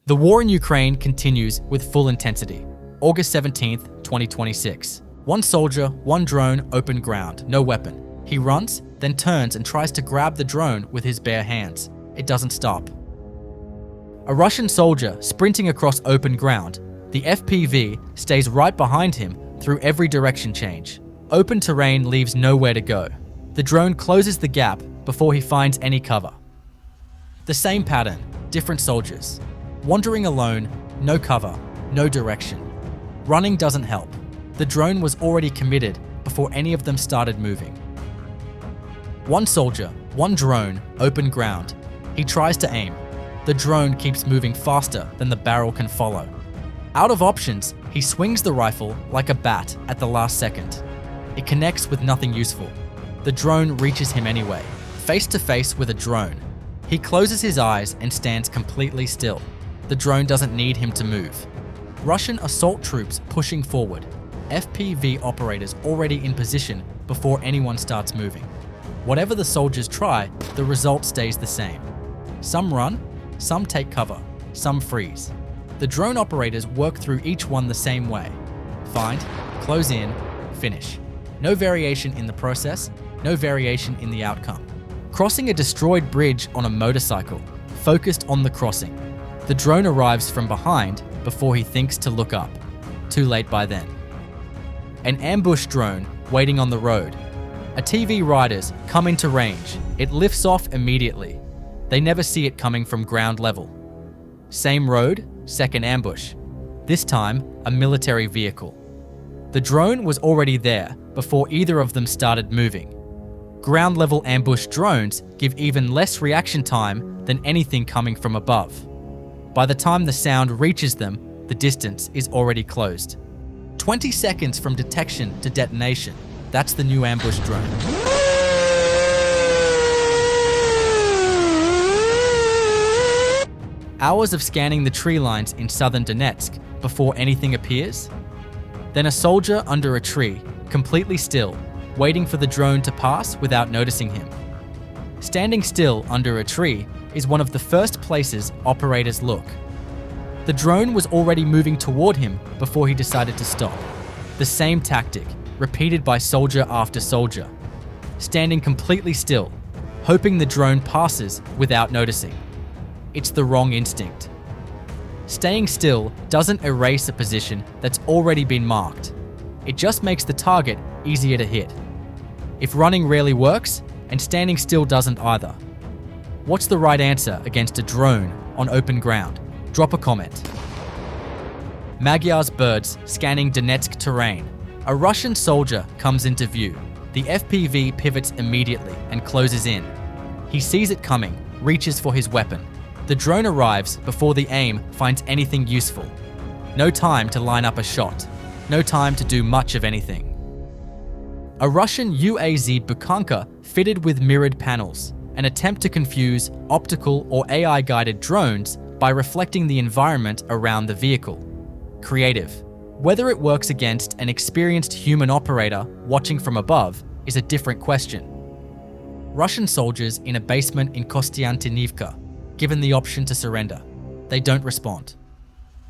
The war in Ukraine continues with full intensity. August 17th, 2026. One soldier, one drone, open ground, no weapon. He runs, then turns and tries to grab the drone with his bare hands. It doesn't stop. A Russian soldier sprinting across open ground. The FPV stays right behind him through every direction change. Open terrain leaves nowhere to go. The drone closes the gap before he finds any cover. The same pattern, different soldiers. Wandering alone, no cover, no direction. Running doesn't help. The drone was already committed before any of them started moving. One soldier, one drone, open ground. He tries to aim. The drone keeps moving faster than the barrel can follow. Out of options, he swings the rifle like a bat at the last second. It connects with nothing useful. The drone reaches him anyway, face to face with a drone. He closes his eyes and stands completely still. The drone doesn't need him to move. Russian assault troops pushing forward. FPV operators already in position before anyone starts moving. Whatever the soldiers try, the result stays the same. Some run, some take cover, some freeze. The drone operators work through each one the same way. Find, close in, finish. No variation in the process, no variation in the outcome. Crossing a destroyed bridge on a motorcycle, focused on the crossing. The drone arrives from behind before he thinks to look up. Too late by then. An ambush drone waiting on the road. A TV riders come into range. It lifts off immediately. They never see it coming from ground level. Same road, second ambush. This time, a military vehicle. The drone was already there before either of them started moving. Ground level ambush drones give even less reaction time than anything coming from above. By the time the sound reaches them, the distance is already closed. 20 seconds from detection to detonation. That's the new ambush drone. Hours of scanning the tree lines in southern Donetsk before anything appears. Then a soldier under a tree, completely still, waiting for the drone to pass without noticing him. Standing still under a tree is one of the first places operators look. The drone was already moving toward him before he decided to stop. The same tactic, repeated by soldier after soldier. Standing completely still, hoping the drone passes without noticing. It's the wrong instinct. Staying still doesn't erase a position that's already been marked. It just makes the target easier to hit. If running rarely works, and standing still doesn't either. What's the right answer against a drone on open ground? Drop a comment. Magyar's birds scanning Donetsk terrain. A Russian soldier comes into view. The FPV pivots immediately and closes in. He sees it coming, reaches for his weapon. The drone arrives before the aim finds anything useful. No time to line up a shot. No time to do much of anything. A Russian UAZ Bukhanka fitted with mirrored panels, an attempt to confuse optical or AI-guided drones by reflecting the environment around the vehicle. Creative. Whether it works against an experienced human operator watching from above is a different question. Russian soldiers in a basement in Kostiantynivka, given the option to surrender. They don't respond.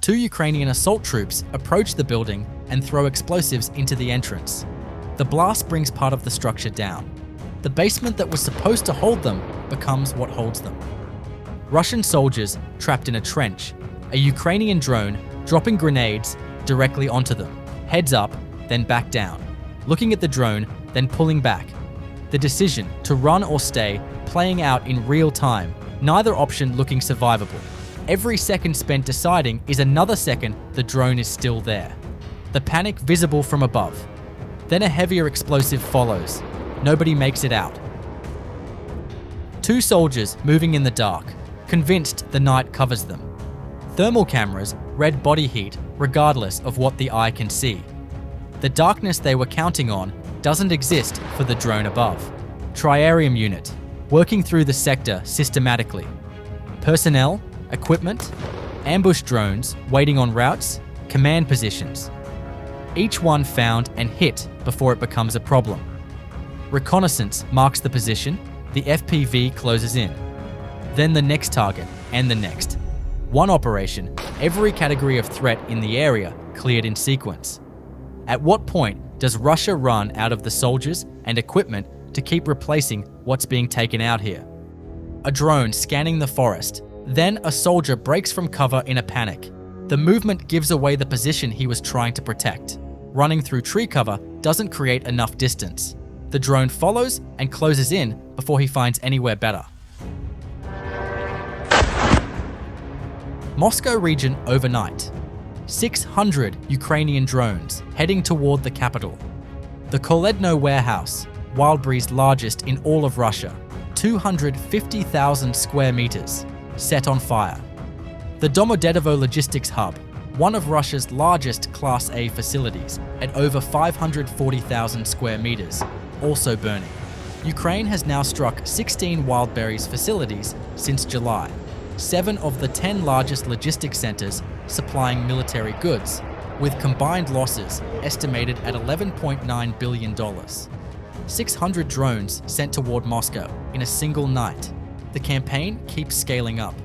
2 Ukrainian assault troops approach the building and throw explosives into the entrance. The blast brings part of the structure down. The basement that was supposed to hold them becomes what holds them. Russian soldiers trapped in a trench. A Ukrainian drone dropping grenades directly onto them. Heads up, then back down. Looking at the drone, then pulling back. The decision to run or stay playing out in real time, neither option looking survivable. Every second spent deciding is another second the drone is still there. The panic visible from above. Then a heavier explosive follows. Nobody makes it out. 2 soldiers moving in the dark, convinced the night covers them. Thermal cameras read body heat regardless of what the eye can see. The darkness they were counting on doesn't exist for the drone above. Triarium unit, working through the sector systematically. Personnel, equipment, ambush drones waiting on routes, command positions. Each one found and hit before it becomes a problem. Reconnaissance marks the position, the FPV closes in. Then the next target, and the next. One operation, every category of threat in the area cleared in sequence. At what point does Russia run out of the soldiers and equipment to keep replacing what's being taken out here? A drone scanning the forest. Then a soldier breaks from cover in a panic. The movement gives away the position he was trying to protect. Running through tree cover doesn't create enough distance. The drone follows and closes in before he finds anywhere better. Moscow region overnight. 600 Ukrainian drones heading toward the capital. The Koledno warehouse, Wildberries' largest in all of Russia, 250,000 square meters, set on fire. The Domodedovo logistics hub, one of Russia's largest Class A facilities at over 540,000 square meters, also burning. Ukraine has now struck 16 Wildberries facilities since July, 7 of the 10 largest logistics centers supplying military goods, with combined losses estimated at $11.9 billion. 600 drones sent toward Moscow in a single night. The campaign keeps scaling up.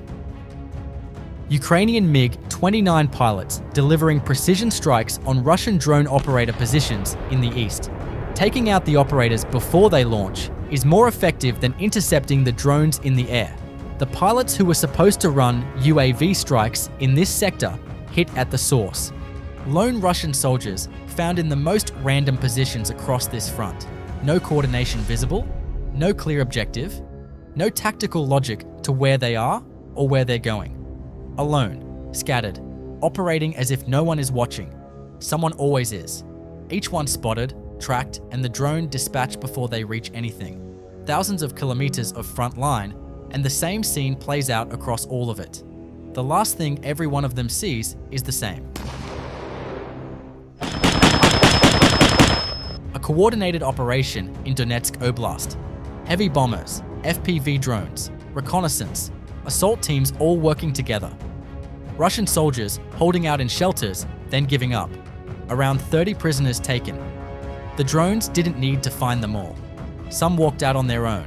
Ukrainian MiG-29 pilots delivering precision strikes on Russian drone operator positions in the east. Taking out the operators before they launch is more effective than intercepting the drones in the air. The pilots who were supposed to run UAV strikes in this sector hit at the source. Lone Russian soldiers found in the most random positions across this front. No coordination visible, no clear objective, no tactical logic to where they are or where they're going. Alone, scattered, operating as if no one is watching. Someone always is. Each one spotted, tracked, and the drone dispatched before they reach anything. Thousands of kilometers of front line, and the same scene plays out across all of it. The last thing every one of them sees is the same. A coordinated operation in Donetsk Oblast. Heavy bombers, FPV drones, reconnaissance, assault teams all working together. Russian soldiers holding out in shelters, then giving up. Around 30 prisoners taken. The drones didn't need to find them all. Some walked out on their own.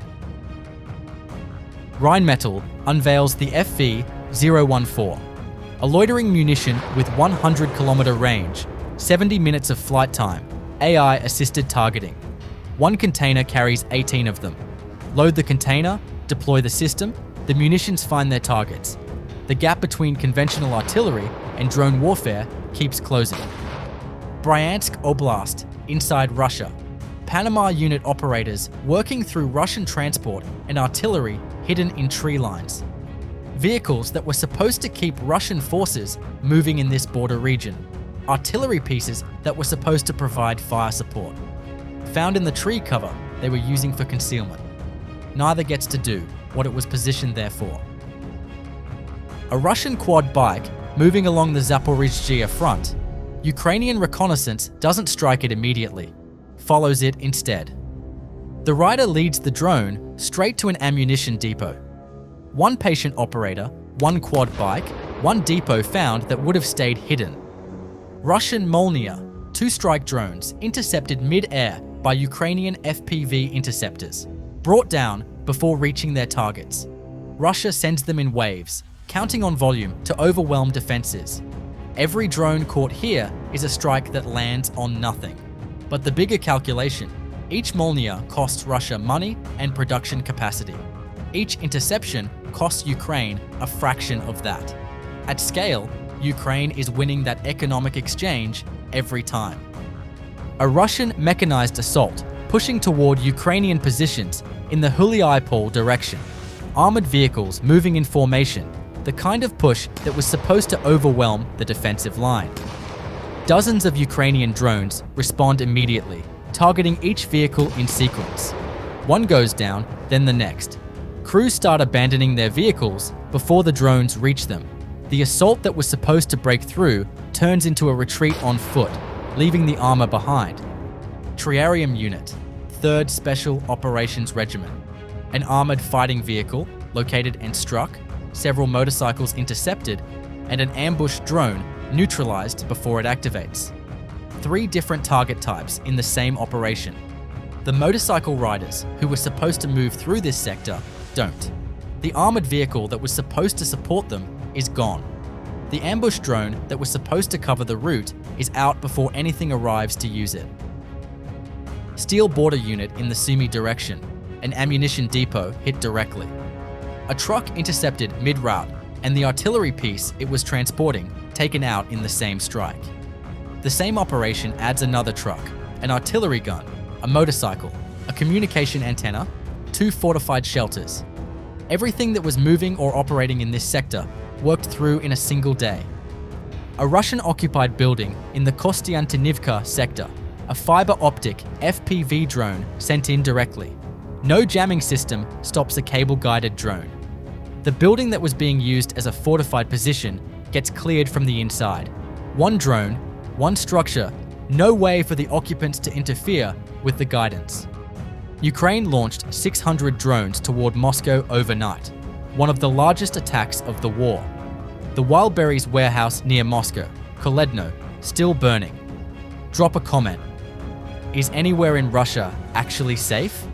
Rheinmetall unveils the FV-014, a loitering munition with 100-kilometer range, 70 minutes of flight time, AI-assisted targeting. One container carries 18 of them. Load the container, deploy the system, the munitions find their targets. The gap between conventional artillery and drone warfare keeps closing. Bryansk Oblast, inside Russia. Panama unit operators working through Russian transport and artillery hidden in tree lines. Vehicles that were supposed to keep Russian forces moving in this border region. Artillery pieces that were supposed to provide fire support. Found in the tree cover they were using for concealment. Neither gets to do what it was positioned there for. A Russian quad bike moving along the Zaporizhzhia front. Ukrainian reconnaissance doesn't strike it immediately, follows it instead. The rider leads the drone straight to an ammunition depot. One patient operator, one quad bike, one depot found that would have stayed hidden. Russian Molniya, 2 strike drones intercepted mid-air by Ukrainian FPV interceptors, brought down before reaching their targets. Russia sends them in waves, counting on volume to overwhelm defenses. Every drone caught here is a strike that lands on nothing. But the bigger calculation, each Molniya costs Russia money and production capacity. Each interception costs Ukraine a fraction of that. At scale, Ukraine is winning that economic exchange every time. A Russian mechanized assault pushing toward Ukrainian positions in the Huliaipole direction. Armored vehicles moving in formation, the kind of push that was supposed to overwhelm the defensive line. Dozens of Ukrainian drones respond immediately, targeting each vehicle in sequence. One goes down, then the next. Crews start abandoning their vehicles before the drones reach them. The assault that was supposed to break through turns into a retreat on foot, leaving the armor behind. Triarium Unit, 3rd Special Operations Regiment. An armored fighting vehicle located and struck, several motorcycles intercepted, and an ambush drone neutralized before it activates. 3 different target types in the same operation. The motorcycle riders who were supposed to move through this sector don't. The armored vehicle that was supposed to support them is gone. The ambush drone that was supposed to cover the route is out before anything arrives to use it. Steel border unit in the Sumy direction. An ammunition depot hit directly. A truck intercepted mid-route, and the artillery piece it was transporting taken out in the same strike. The same operation adds another truck, an artillery gun, a motorcycle, a communication antenna, 2 fortified shelters. Everything that was moving or operating in this sector worked through in a single day. A Russian-occupied building in the Kostiantynivka sector, a fiber-optic FPV drone sent in directly. No jamming system stops a cable-guided drone. The building that was being used as a fortified position gets cleared from the inside. One drone, one structure, no way for the occupants to interfere with the guidance. Ukraine launched 600 drones toward Moscow overnight, one of the largest attacks of the war. The Wildberries warehouse near Moscow, Koledno, still burning. Drop a comment. Is anywhere in Russia actually safe?